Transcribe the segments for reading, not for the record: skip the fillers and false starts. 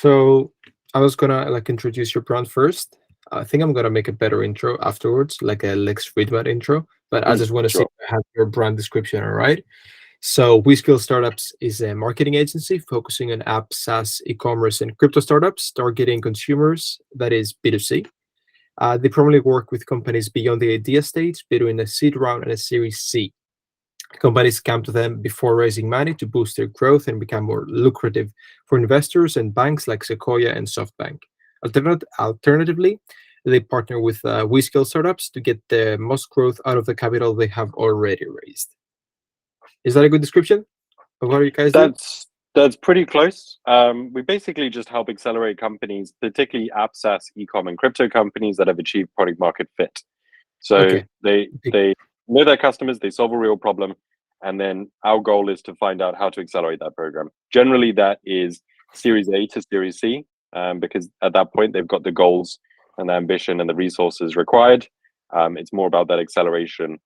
So I was gonna like introduce your brand first. I think I'm gonna make a better intro afterwards, like a Lex Friedman intro. But I just want to see Sure. if I have your brand description, all right? So WeScaleStartups is a marketing agency focusing on app, SaaS, e-commerce, and crypto startups, targeting consumers, that is B2C. They primarily work with companies beyond the idea stage, between a seed round and a Series C. Companies come to them before raising money to boost their growth and become more lucrative for investors and banks like Sequoia and SoftBank. Alternatively, they partner with WeScaleStartups to get the most growth out of the capital they have already raised. Is that a good description of what you guys do? That's pretty close. We basically just help accelerate companies, particularly app, SaaS, e-com, and crypto companies that have achieved product market fit. So Okay. they know their customers, they solve a real problem, and then our goal is to find out how to accelerate that program. Generally, that is Series A to Series C, because at that point they've got the goals and the ambition and the resources required. It's more about that acceleration.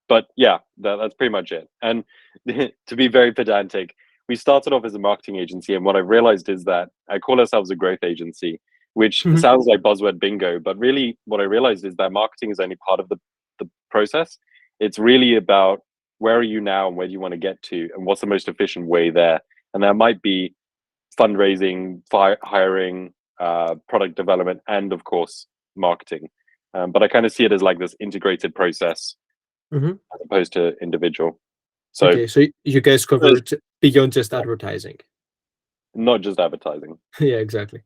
But yeah, that's pretty much it. And to be very pedantic, we started off as a marketing agency, and what I've realized is that I call ourselves a growth agency, which Mhm. sounds like buzzword bingo, but really what I realized is that marketing is only part of the process. It's really about where are you now and where do you want to get to and what's the most efficient way there. And that might be fundraising, hiring, product development, and of course, marketing. But I kind of see it as like this integrated process Mhm. as opposed to individual. So Okay, so you guys there's covered beyond just advertising. not just advertising. Yeah, exactly.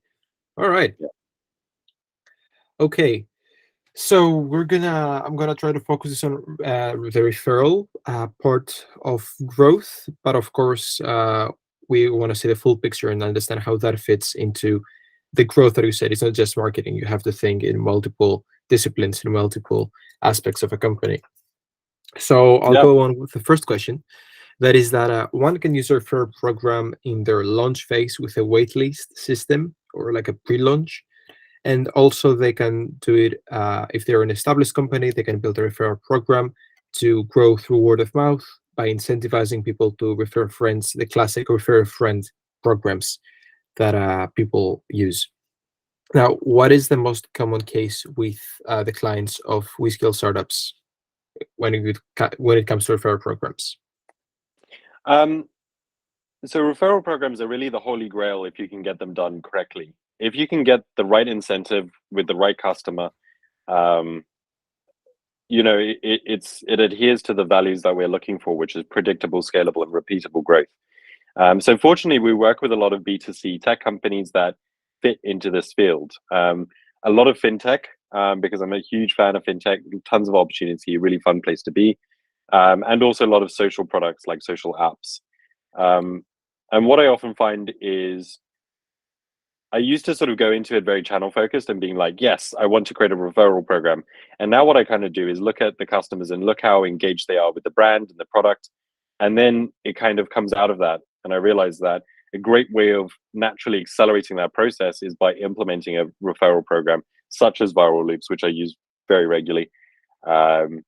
All right. Yeah. Okay. So I'm gonna try to focus this on the referral part of growth, but of course, we want to see the full picture and understand how that fits into the growth that you said. It's not just marketing; you have to think in multiple disciplines, in multiple aspects of a company. So I'll Yeah. go on with the first question. That is that one can use a referral program in their launch phase with a waitlist system or like a pre-launch, and also they can do it if they're an established company. They can build a referral program to grow through word of mouth by incentivizing people to refer friends, the classic refer a friend programs that people use. Now, what is the most common case with the clients of WeScaleStartups when it comes to referral programs? Um, so referral programs are really the holy grail if you can get them done correctly. If you can get the right incentive with the right customer, um, it adheres to the values that we're looking for, which is predictable, scalable, and repeatable growth. So fortunately, we work with a lot of B2C tech companies that fit into this field. A lot of fintech, because I'm a huge fan of fintech, tons of opportunity, a really fun place to be. And also a lot of social products like social apps. And what I often find is I used to sort of go into it very channel focused and being like, yes, I want to create a referral program. And now what I kind of do is look at the customers and look how engaged they are with the brand and the product. And then it kind of comes out of that. And I realized that a great way of naturally accelerating that process is by implementing a referral program, such as viral loops, which I use very regularly, um,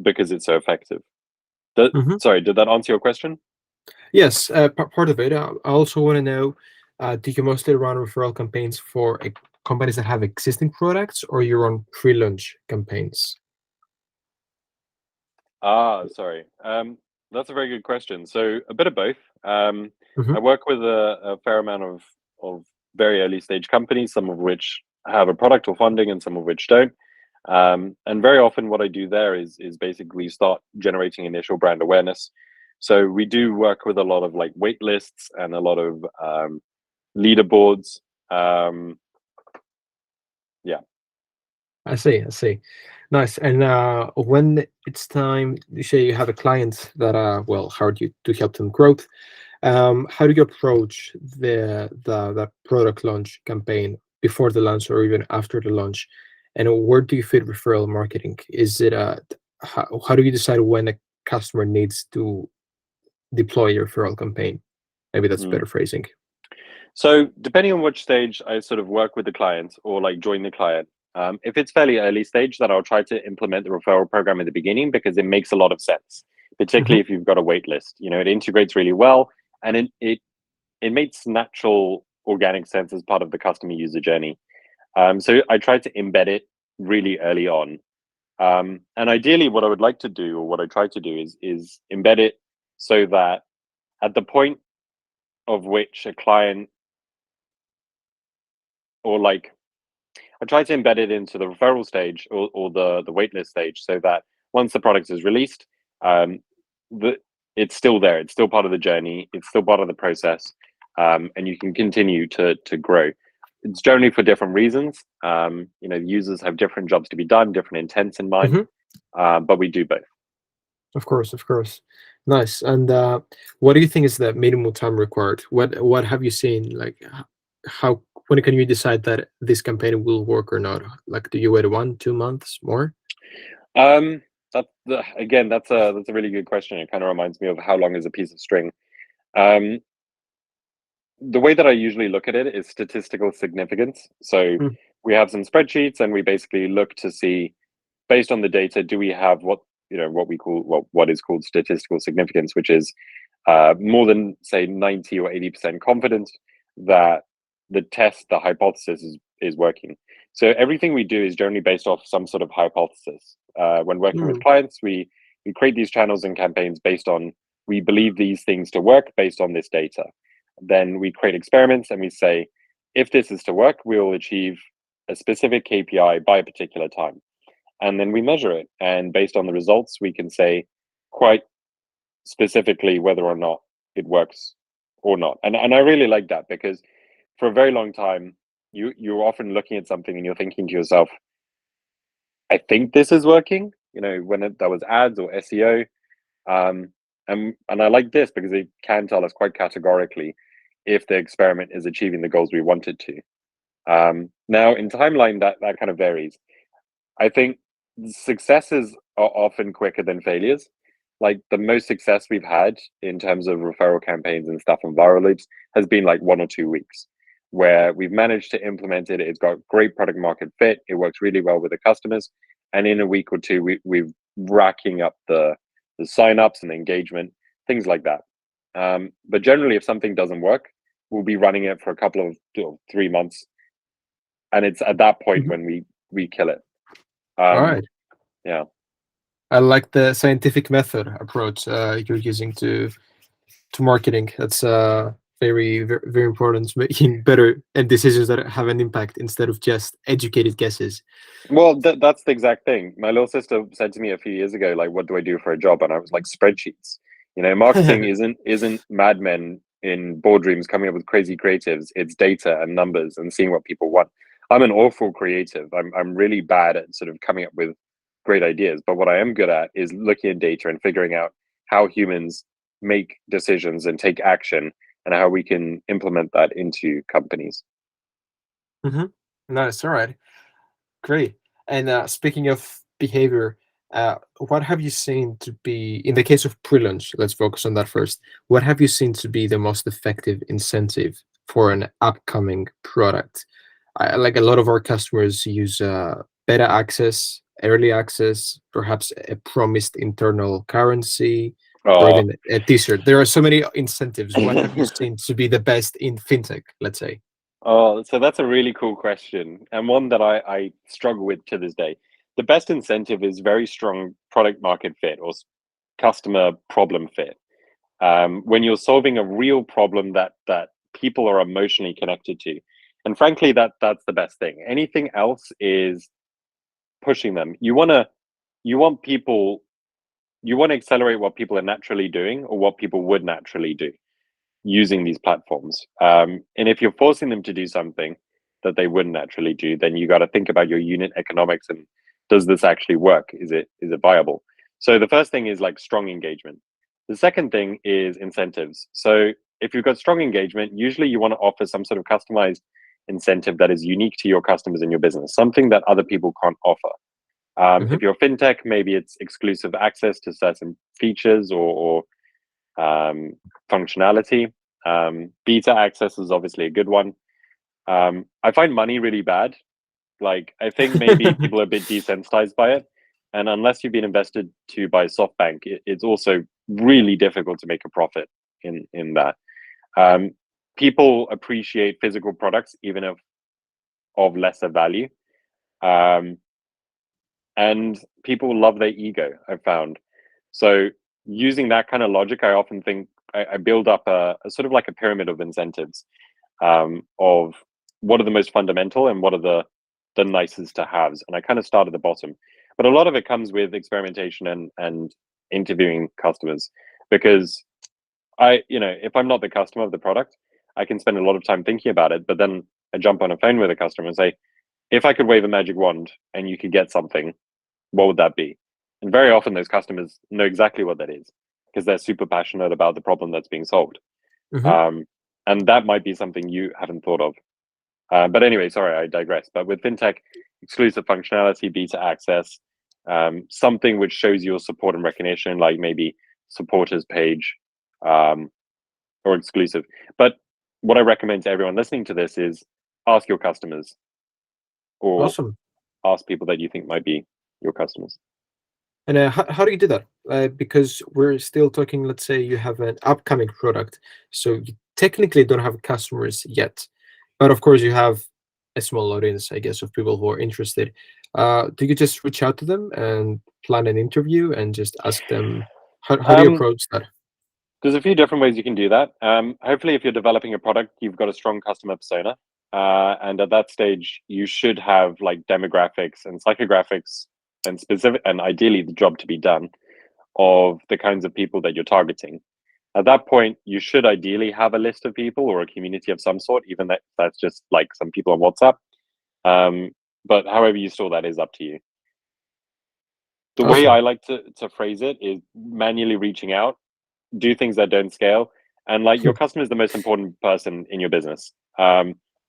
because it's so effective. Mhm. Sorry, did that answer your question? Yes, part of it. I also want to know, do you mostly run referral campaigns for companies that have existing products, or you run pre-launch campaigns? Sorry. That's a very good question. So a bit of both. Hmm. I work with a fair amount of very early stage companies, some of which have a product or funding, and some of which don't. And very often, what I do there is basically start generating initial brand awareness. So we do work with a lot of like wait lists and a lot of leaderboards. Um, yeah. I see. I see. Nice. And when it's time, you say you have a client that well, hired you to help them growth. How do you approach the product launch campaign before the launch or even after the launch? And where do you fit referral marketing? Is it how do you decide when a customer needs to deploy your referral campaign? Maybe that's Mm. better phrasing. So depending on which stage I sort of work with the client or like join the client, if it's fairly early stage, then I'll try to implement the referral program in the beginning because it makes a lot of sense, Hmm. particularly if you've got a wait list. You know, it integrates really well and it it makes natural organic sense as part of the customer user journey. So I tried to embed it really early on. And ideally, what I would like to do, or what I try to do, is embed it so that at the point of which a client, or like, I try to embed it into the referral stage, or the waitlist stage, so that once the product is released, um, the it's still there. It's still part of the journey. It's still part of the process, and you can continue to grow. It's generally for different reasons. Users have different jobs to be done, different intents in mind, but we do both. Of course, of course. Nice. And what do you think is the minimum time required? What have you seen? Like, how when can you decide that this campaign will work or not? Like, do you wait 1, 2 months more? Um, Again, that's a really good question. It kind of reminds me of how long is a piece of string. Um, the way that I usually look at it is statistical significance. So Mm, we have some spreadsheets, and we basically look to see, based on the data, do we have what is called statistical significance, which is more than, say, 90 or 80% confidence that the hypothesis is working. So everything we do is generally based off some sort of hypothesis. When working with mm, clients, we create these channels and campaigns based on, we believe these things to work based on this data. Then we create experiments, and we say, if this is to work, we will achieve a specific KPI by a particular time. And then we measure it. And based on the results, we can say quite specifically whether or not it works or not. And I really like that, because for a very long time, you're often looking at something and you're thinking to yourself, I think this is working, that was ads or SEO. And I like this because it can tell us quite categorically if the experiment is achieving the goals we want it to. Now, in timeline, that kind of varies. I think successes are often quicker than failures. Like, the most success we've had in terms of referral campaigns and stuff and viral loops has been like 1 or 2 weeks, where we've managed to implement it. It's got great product market fit. It works really well with the customers. And in a week or two, we're racking up the signups and the engagement, things like that. But generally, if something doesn't work, we'll be running it for a couple of 3 months. And it's at that point mhm. when we kill it. All Um, right. yeah. I like the scientific method approach you're using to marketing. That's very important, making better and decisions that have an impact instead of just educated guesses. Well, that's the exact thing. My little sister said to me a few years ago, like, "What do I do for a job?" And I was like, "Spreadsheets." Marketing isn't madmen in boardrooms coming up with crazy creatives. It's data and numbers and seeing what people want. I'm an awful creative. I'm really bad at sort of coming up with great ideas. But what I am good at is looking at data and figuring out how humans make decisions and take action, and how we can implement that into companies. Hmm. Nice. All right. Great. And speaking of behavior, what have you seen to be, in the case of pre-launch, let's focus on that first. What have you seen to be the most effective incentive for an upcoming product? Like, a lot of our customers use beta access, early access, perhaps a promised internal currency, or Oh. even a t-shirt. There are so many incentives. What have you seen to be the best in fintech, let's say? Oh, so that's a really cool question, and one that I struggle with to this day. The best incentive is very strong product market fit, or customer problem fit. When you're solving a real problem that people are emotionally connected to, and frankly, that's the best thing. Anything else is pushing them. You want people you want to accelerate what people are naturally doing, or what people would naturally do using these platforms. And if you're forcing them to do something that they wouldn't naturally do, then you got to think about your unit economics, and does this actually work? Is it viable? So the first thing is like strong engagement. The second thing is incentives. So if you've got strong engagement, usually you want to offer some sort of customized incentive that is unique to your customers and your business, something that other people can't offer. Hmm. If you're fintech, maybe it's exclusive access to certain features, or functionality. Beta access is obviously a good one. I find money really bad. Like, I think maybe people are a bit desensitized by it. And unless you've been invested to by SoftBank, it's also really difficult to make a profit in that. Um, people appreciate physical products even if of lesser value. And people love their ego, I've found. So using that kind of logic, I often think I build up a sort of like a pyramid of incentives, of what are the most fundamental and what are the nicest to haves. And I kind of start at the bottom. But a lot of it comes with experimentation and interviewing customers, because if I'm not the customer of the product, I can spend a lot of time thinking about it, but then I jump on a phone with a customer and say, if I could wave a magic wand and you could get something, what would that be? And very often those customers know exactly what that is because they're super passionate about the problem that's being solved. Mhm. And that might be something you haven't thought of. But anyway, sorry, I digress. But with fintech, exclusive functionality, beta access, something which shows your support and recognition, like maybe supporters page, or exclusive. But what I recommend to everyone listening to this is ask your customers, or Awesome. ask people that you think might be your customers. And how do you do that? Because we're still talking, let's say you have an upcoming product, so you technically don't have customers yet, but of course you have a small audience, I guess, of people who are interested. Do you just reach out to them and plan an interview and just ask them, how do you Um, approach that? there's a few different ways you can do that. Hopefully, if you're developing a product, you've got a strong customer persona. And at that stage, you should have like demographics and psychographics and specific, and ideally the job to be done of the kinds of people that you're targeting. At that point, you should ideally have a list of people or a community of some sort, even that's just like some people on WhatsApp. But however you store that is up to you. The way Awesome. I like to phrase it is manually reaching out, do things that don't scale, and like your customer is the most important person in your business.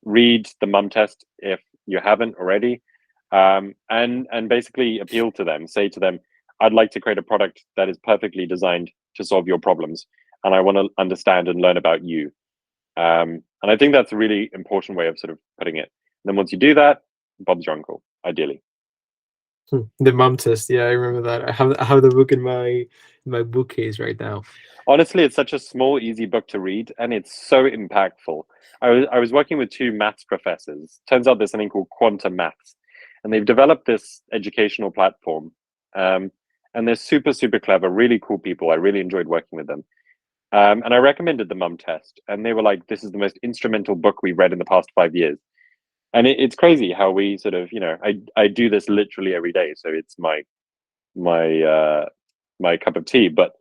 Read the mum test if you haven't already, and basically appeal to them. Say to them, "I'd like to create a product that is perfectly designed to solve your problems, and I want to understand and learn about you." And I think that's a really important way of sort of putting it. And then once you do that, Bob's your uncle, ideally. The mom test, yeah, I remember that. I have the book in my bookcase right now. Honestly, it's such a small, easy book to read, and it's so impactful. I was working with two maths professors. Turns out there's something called quantum maths, and they've developed this educational platform. And they're super, super clever, really cool people. I really enjoyed working with them. And I recommended the mum test, and they were like, "This is the most instrumental book we've read in the past 5 years." And it's crazy how we sort of, I do this literally every day, so it's my my cup of tea. But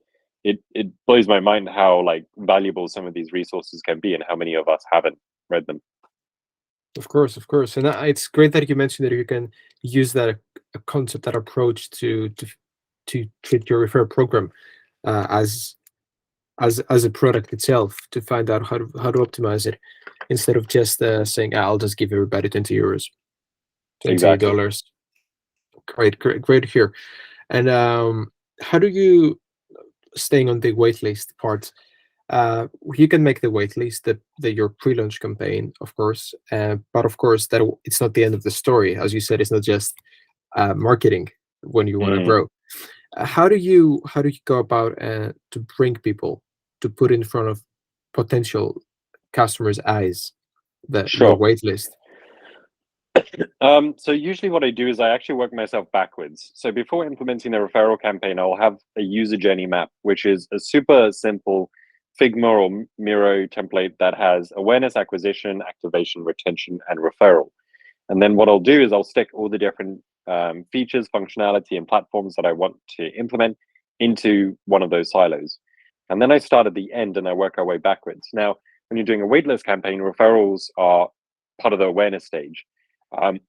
it blows my mind how like valuable some of these resources can be, and how many of us haven't read them. Of course, and it's great that you mentioned that you can use that concept, that approach to treat your referral program as a product itself, to find out how to optimize it, instead of just saying, "Ah, I'll just give everybody 20 euros, twenty Exactly. dollars." Great to hear. And how do you, staying on the waitlist part? You can make the waitlist, your pre-launch campaign, of course, but of course it's not the end of the story. As you said, it's not just marketing when you want to Mm, grow. How do you go about to bring people, to put in front of potential customers' eyes, your sure. wait list? So usually what I do is I actually work myself backwards. So before implementing the referral campaign, I'll have a user journey map, which is a super simple Figma or Miro template that has awareness, acquisition, activation, retention, and referral. And then what I'll do is I'll stick all the different features, functionality, and platforms that I want to implement into one of those silos. And then I start at the end and I work our way backwards. Now, when you're doing a waitlist campaign, referrals are part of the awareness stage. Um,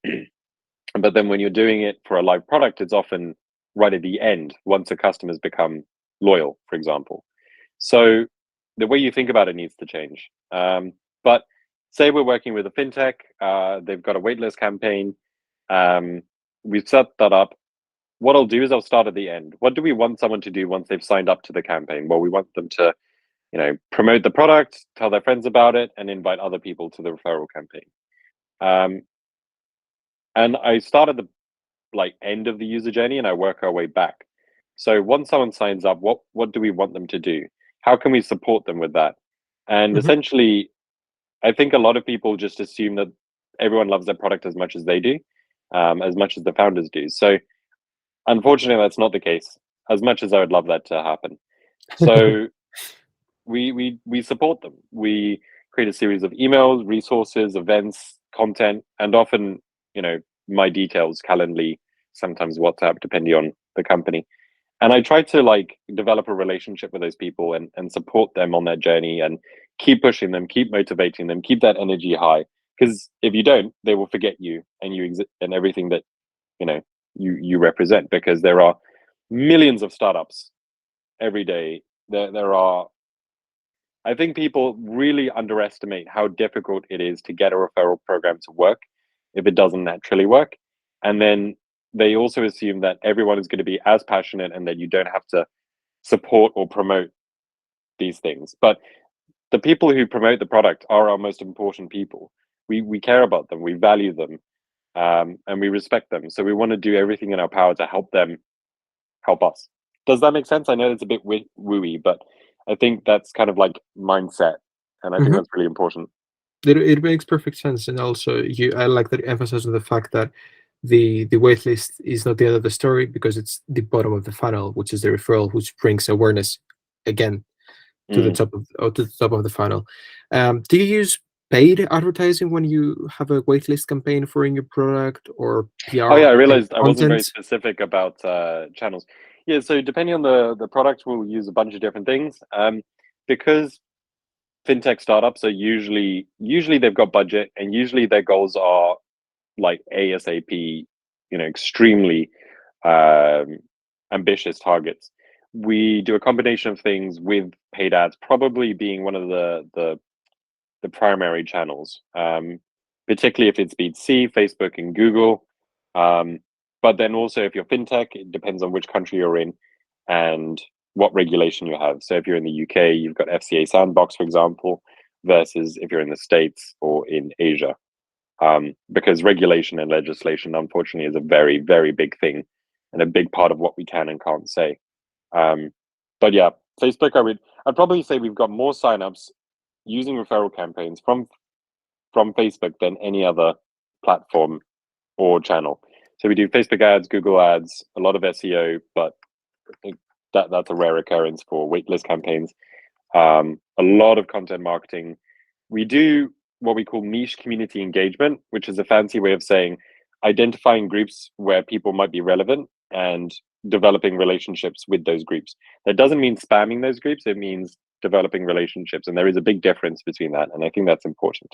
but then when you're doing it for a live product, it's often right at the end, once a customer's become loyal, for example. So the way you think about it needs to change. But say we're working with a fintech, they've got a waitlist campaign, we've set that up. What I'll do is I'll start at the end. What do we want someone to do once they've signed up to the campaign? Well, we want them to, promote the product, tell their friends about it, and invite other people to the referral campaign. Um, and I start at the end of the user journey and I work our way back. So once someone signs up, what do we want them to do? How can we support them with that? And Hmm. essentially, I think a lot of people just assume that everyone loves their product as much as they do, as much as the founders do. So unfortunately, that's not the case, as much as I would love that to happen. So we support them. We create a series of emails, resources, events, content, and often, my details, Calendly, sometimes WhatsApp, depending on the company. And I try to like develop a relationship with those people and support them on their journey and keep pushing them, keep motivating them, keep that energy high. Because if you don't, they will forget you and and everything that you represent. Because there are millions of startups every day. There are. I think people really underestimate how difficult it is to get a referral program to work if it doesn't naturally work. And then they also assume that everyone is going to be as passionate and that you don't have to support or promote these things. But the people who promote the product are our most important people. We care about them, we value them, and we respect them. So we want to do everything in our power to help them help us. Does that make sense? I know it's a bit wooey, but I think that's kind of like mindset, and I think Mhm. that's really important. It makes perfect sense, and also I like that emphasis on the fact that the wait list is not the end of the story, because it's the bottom of the funnel, which is the referral, which brings awareness again to the Mm. top of the funnel. Do you use paid advertising when you have a waitlist campaign for a new product, or Oh yeah, PR I paid realized I wasn't very content? specific about channels. Yeah, so depending on the product, we'll use a bunch of different things. Because fintech startups are usually they've got budget, and usually their goals are like ASAP, extremely um, ambitious targets. We do a combination of things with paid ads, probably being one of the primary channels, particularly if it's B2C, Facebook and Google. Um, but then also, if you're fintech, it depends on which country you're in and what regulation you have. So if you're in the UK, you've got FCA Sandbox, for example, versus if you're in the States or in Asia. Because regulation and legislation, unfortunately, is a very, very big thing and a big part of what we can and can't say. Um, but yeah, Facebook, I'd probably say we've got more signups using referral campaigns from Facebook than any other platform or channel. So we do Facebook ads, Google ads, a lot of SEO, but that's a rare occurrence for waitlist campaigns. A lot of content marketing. We do what we call niche community engagement, which is a fancy way of saying identifying groups where people might be relevant and developing relationships with those groups. That doesn't mean spamming those groups, it means developing relationships. And there is a big difference between that. And I think that's important.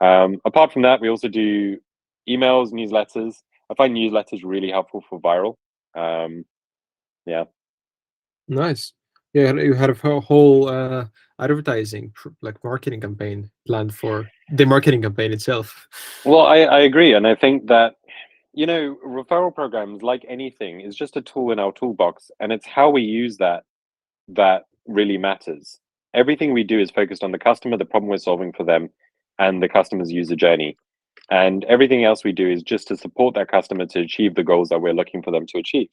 Apart from that, we also do emails, newsletters. I find newsletters really helpful for viral. Yeah. Nice. Yeah, you had a whole advertising like marketing campaign planned for the marketing campaign itself. Well, I agree. And I think that, referral programs, like anything, is just a tool in our toolbox. And it's how we use that really matters. Everything we do is focused on the customer, the problem we're solving for them, and the customer's user journey. And everything else we do is just to support that customer to achieve the goals that we're looking for them to achieve.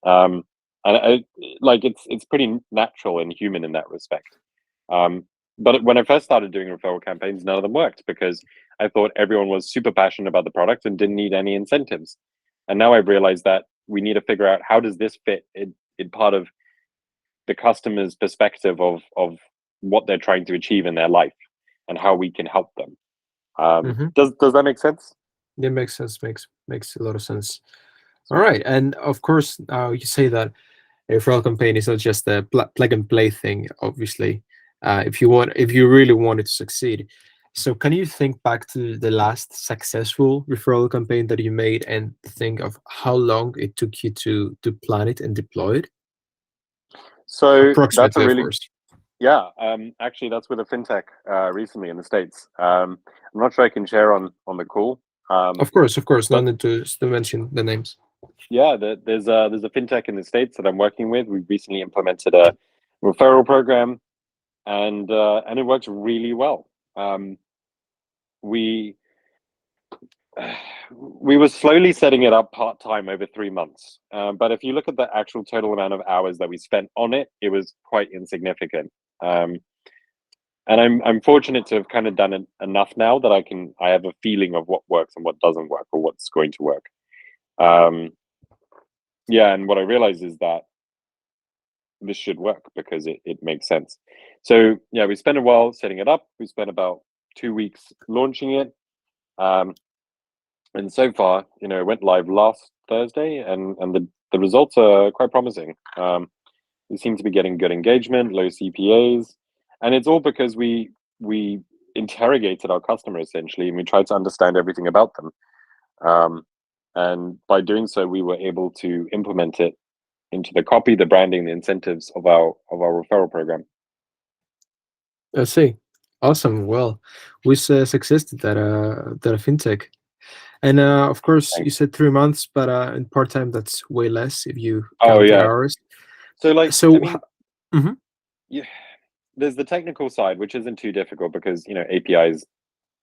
Um, and like it's pretty natural and human in that respect. But when I first started doing referral campaigns, none of them worked because I thought everyone was super passionate about the product and didn't need any incentives. And now I've realized that we need to figure out how does this fit in part of the customer's perspective of what they're trying to achieve in their life and how we can help them. Hmm. Does that make sense? It makes sense. Makes a lot of sense. All right, and of course, you say that a referral campaign is not just a plug and play thing. Obviously, if you really want it to succeed. So, can you think back to the last successful referral campaign that you made and think of how long it took you to plan it and deploy it? So that's a Approximately, of really course. yeah. Actually, that's with a fintech recently in the States. I'm not sure I can share on the call. Um, Of course. No but need to mention the names. yeah, there's a fintech in the States that I'm working with. We recently implemented a referral program, and it works really well. Um, we we were slowly setting it up part time over 3 months, but if you look at the actual total amount of hours that we spent on it, it was quite insignificant. Um, I'm fortunate to have kind of done it enough now that I have a feeling of what works and what doesn't work, or what's going to work. Yeah, and what I realized is that this should work because it makes sense. So yeah, we spent a while setting it up. We spent about 2 weeks launching it. And so far, it went live last Thursday, and the results are quite promising. We seem to be getting good engagement, low CPAs, and it's all because we interrogated our customer essentially, and we tried to understand everything about them. And by doing so, we were able to implement it into the copy, the branding, the incentives of our referral program. I see. Awesome. Well, we successed that that fintech, and of course you Thanks. said 3 months, but in part time that's way less if you Oh count the yeah. hours. So like, I So, mean, mhm. yeah, there's the technical side, which isn't too difficult because APIs,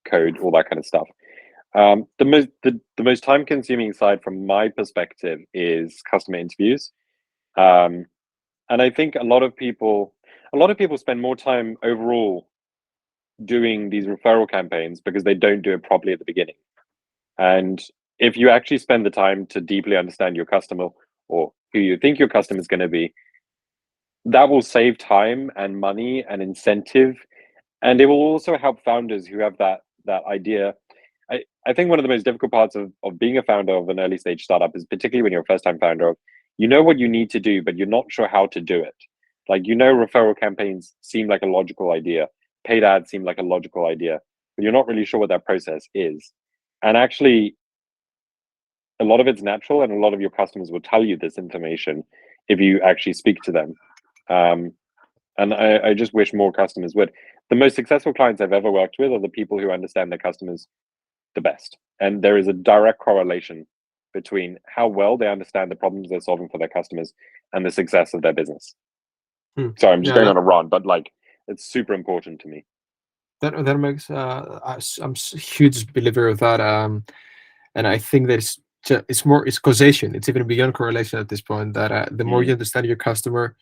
code, all that kind of stuff. The most time consuming side from my perspective is customer interviews. Um, and I think a lot of people spend more time overall doing these referral campaigns because they don't do it properly at the beginning. And if you actually spend the time to deeply understand your customer, or who you think your customer is going to be, that will save time and money and incentive, and it will also help founders who have that idea. I think one of the most difficult parts of being a founder of an early stage startup is, particularly when you're a first time founder, you know what you need to do, but you're not sure how to do it. Like, referral campaigns seem like a logical idea, paid ads seem like a logical idea, but you're not really sure what that process is. And actually, a lot of it's natural, and a lot of your customers will tell you this information if you actually speak to them. And I just wish more customers would. The most successful clients I've ever worked with are the people who understand their customers the best. And there is a direct correlation between how well they understand the problems they're solving for their customers and the success of their business. Sorry, I'm just Yeah, going on a rant, but like, it's super important to me. that makes I'm a huge believer of that. And I think that it's causation. It's even beyond correlation at this point. That the more Mm, you understand your customer,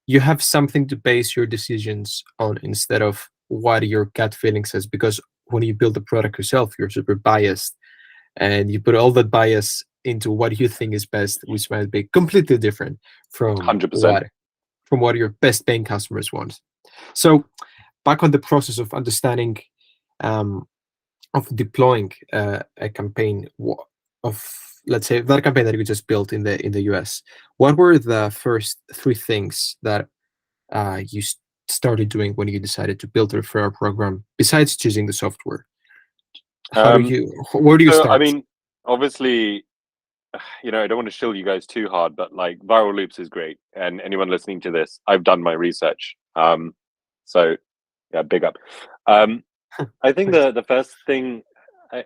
you have something to base your decisions on instead of what your gut feeling says. Because when you build the product yourself, you're super biased, and you put all that bias into what you think is best, which might be completely different from 100%. what your best paying customers want. So back on the process of understanding, um, of deploying a campaign of, let's say, that campaign that you just built in the US. What were the first three things that you started doing when you decided to build a referral program besides choosing the software? Um, Where do you so, I start? mean, obviously, I don't want to shill you guys too hard, but like, viral loops is great. And anyone listening to this, I've done my research. So yeah, big up. I think Thanks. the first thing,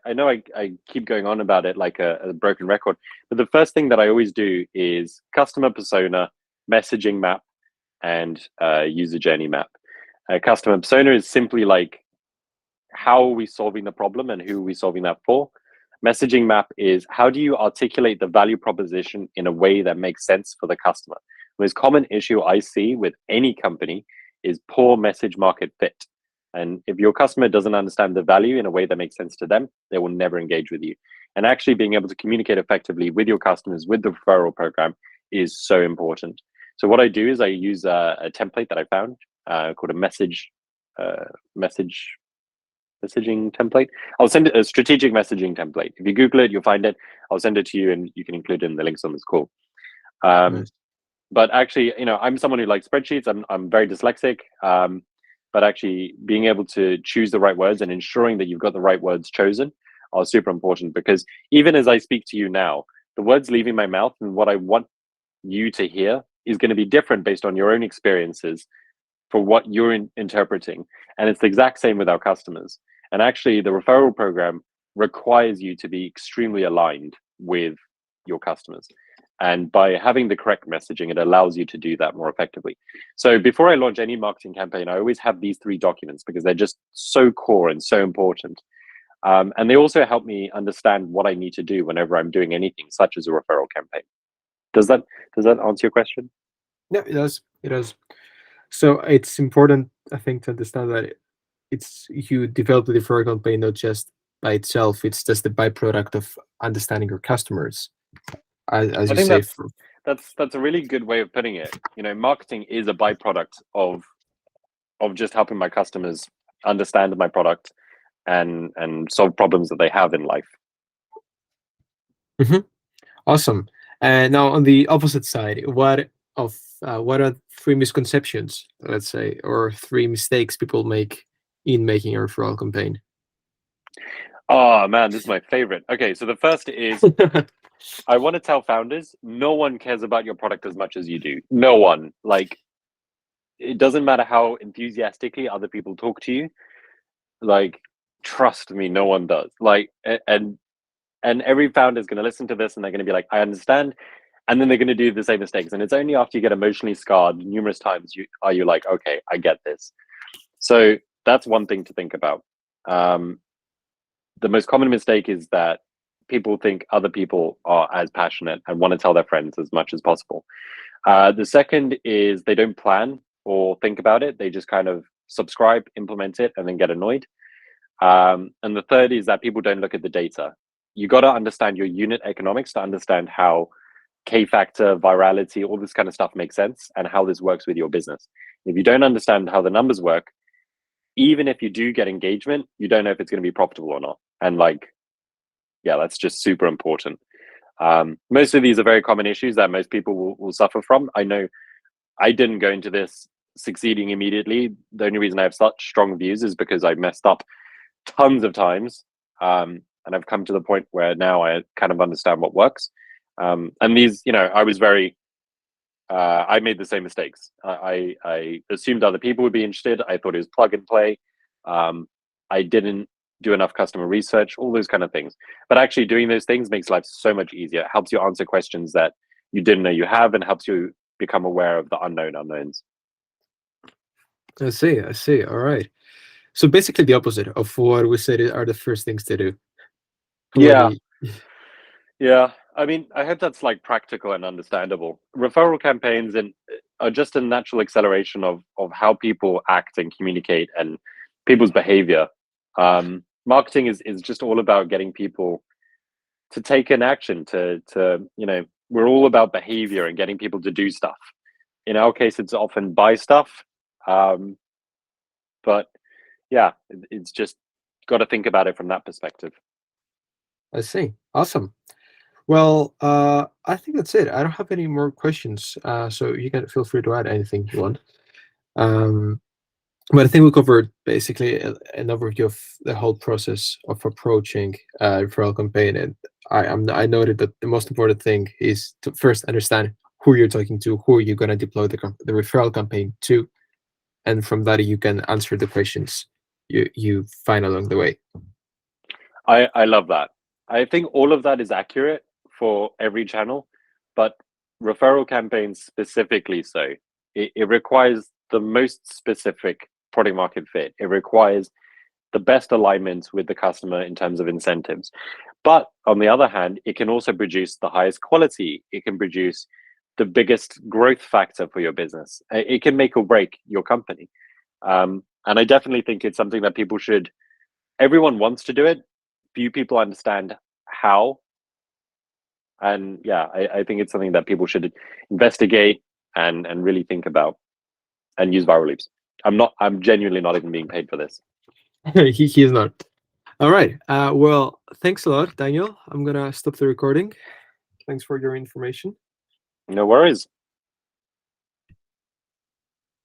I know I keep going on about it like a broken record, but the first thing that I always do is customer persona, messaging map, and user journey map. Customer persona is simply like, how are we solving the problem and who are we solving that for? Messaging map is, how do you articulate the value proposition in a way that makes sense for the customer? The most common issue I see with any company is poor message market fit. And if your customer doesn't understand the value in a way that makes sense to them, they will never engage with you. And actually being able to communicate effectively with your customers with the referral program is so important. So what I do is I use a template that I found called a messaging template. I'll send it, a strategic messaging template. If you Google it, you'll find it. I'll send it to you, and you can include it in the links on this call. Nice. But actually, I'm someone who likes spreadsheets. I'm very dyslexic. But actually, being able to choose the right words and ensuring that you've got the right words chosen are super important, because even as I speak to you now, the words leaving my mouth and what I want you to hear is going to be different based on your own experiences for what you're interpreting. And it's the exact same with our customers. And actually, the referral program requires you to be extremely aligned with your customers. And by having the correct messaging, it allows you to do that more effectively. So before I launch any marketing campaign, I always have these three documents because they're just so core and so important. And they also help me understand what I need to do whenever I'm doing anything, such as a referral campaign. Does that answer your question? Yeah, it does. It does. So it's important, I think, to understand that it's you develop the referral campaign not just by itself, it's just the byproduct of understanding your customers, as I you think say. that's a really good way of putting it. Marketing is a byproduct of just helping my customers understand my product and solve problems that they have in life. Awesome. And now on the opposite side, what are 3 misconceptions, let's say, or 3 mistakes people make in making a referral campaign? Oh man, this is my favorite. Okay, so the first is I want to tell founders, no one cares about your product as much as you do. No one. Like, it doesn't matter how enthusiastically other people talk to you. Like, trust me, no one does. Like, and every founder is going to listen to this and they're going to be like, I understand. And then they're going to do the same mistakes. And it's only after you get emotionally scarred numerous times are you like, okay, I get this. So that's one thing to think about. The most common mistake is that people think other people are as passionate and want to tell their friends as much as possible. The second is they don't plan or think about it. They just kind of subscribe, implement it, and then get annoyed. And the third is that people don't look at the data. You got to understand your unit economics to understand how K-factor, virality, all this kind of stuff makes sense and how this works with your business. If you don't understand how the numbers work, even if you do get engagement, you don't know if it's going to be profitable or not. And that's just super important. Most of these are very common issues that most people will suffer from. I know I didn't go into this succeeding immediately. The only reason I have such strong views is because I messed up tons of times. And I've come to the point where now I kind of understand what works. And these, I was I made the same mistakes. I assumed other people would be interested. I thought it was plug and play. I didn't do enough customer research, all those kind of things. But actually doing those things makes life so much easier. It helps you answer questions that you didn't know you have and helps you become aware of the unknown unknowns. I see. All right. So basically the opposite of what we said are the first things to do. Yeah. I mean, I hope that's practical and understandable. Referral campaigns are just a natural acceleration of how people act and communicate and people's behavior. Marketing is just all about getting people to take an action we're all about behavior and getting people to do stuff. In our case, it's often buy stuff. But yeah, it's just got to think about it from that perspective. I see. Awesome. Well, I think that's it. I don't have any more questions, so you can feel free to add anything you want. But I think we covered basically an overview of the whole process of approaching a referral campaign, and I noted that the most important thing is to first understand who you're talking to, who you're going to deploy the referral campaign to, and from that you can answer the questions you find along the way. I love that. I think all of that is accurate for every channel, but referral campaigns specifically so. It requires the most specific product market fit. It requires the best alignment with the customer in terms of incentives. But on the other hand, it can also produce the highest quality. It can produce the biggest growth factor for your business. It can make or break your company. And I definitely think it's something that everyone wants to do it. Few people understand how. And yeah, I think it's something that people should investigate and really think about and use viral loops. I'm genuinely not even being paid for this. He is not. All right. Well, thanks a lot, Daniel. I'm gonna stop the recording. Thanks for your information. No worries.